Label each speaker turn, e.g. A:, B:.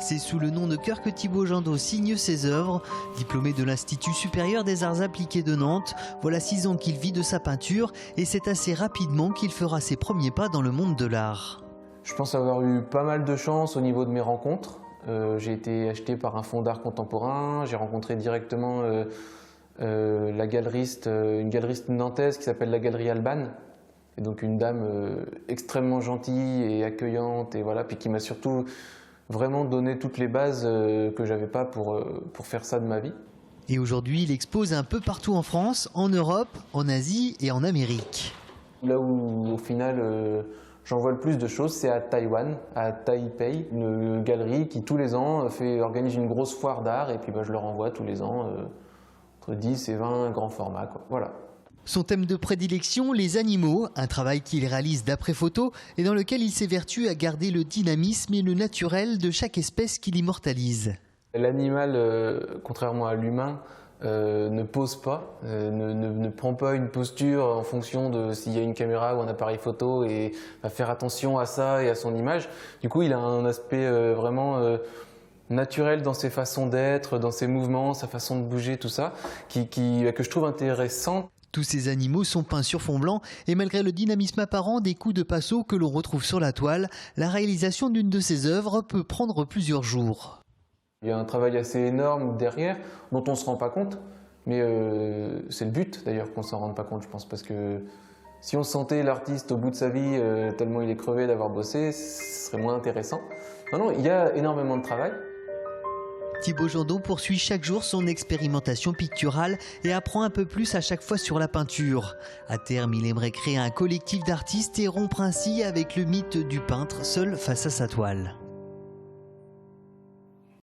A: C'est sous le nom de cœur que Thibaut Jandot signe ses œuvres. Diplômé de l'Institut supérieur des arts appliqués de Nantes, voilà 6 ans qu'il vit de sa peinture et c'est assez rapidement qu'il fera ses premiers pas dans le monde de l'art.
B: Je pense avoir eu pas mal de chance au niveau de mes rencontres. J'ai été acheté par un fonds d'art contemporain, j'ai rencontré directement une galeriste nantaise qui s'appelle la Galerie Alban. Et donc une dame extrêmement gentille et accueillante, et voilà, puis qui m'a surtout vraiment donné toutes les bases que j'avais pas pour faire ça de ma vie.
A: Et aujourd'hui, il expose un peu partout en France, en Europe, en Asie et en Amérique.
B: Là où au final j'en vois le plus de choses, c'est à Taïwan, à Taipei, une galerie qui tous les ans organise une grosse foire d'art, et puis je leur envoie tous les ans entre 10 et 20 grands formats, quoi. Voilà.
A: Son thème de prédilection, les animaux, un travail qu'il réalise d'après photo et dans lequel il s'évertue à garder le dynamisme et le naturel de chaque espèce qu'il immortalise.
B: L'animal, contrairement à l'humain, ne pose pas, ne prend pas une posture en fonction de s'il y a une caméra ou un appareil photo, et va faire attention à ça et à son image. Du coup, il a un aspect vraiment naturel dans ses façons d'être, dans ses mouvements, sa façon de bouger, tout ça, que je trouve intéressant.
A: Tous ces animaux sont peints sur fond blanc et malgré le dynamisme apparent des coups de pinceau que l'on retrouve sur la toile, la réalisation d'une de ces œuvres peut prendre plusieurs jours.
B: Il y a un travail assez énorme derrière dont on ne se rend pas compte, mais c'est le but d'ailleurs qu'on ne s'en rende pas compte, je pense, parce que si on sentait l'artiste au bout de sa vie tellement il est crevé d'avoir bossé, ce serait moins intéressant. Non, il y a énormément de travail.
A: Thibaut Jandot poursuit chaque jour son expérimentation picturale et apprend un peu plus à chaque fois sur la peinture. À terme, il aimerait créer un collectif d'artistes et rompre ainsi avec le mythe du peintre seul face à sa toile.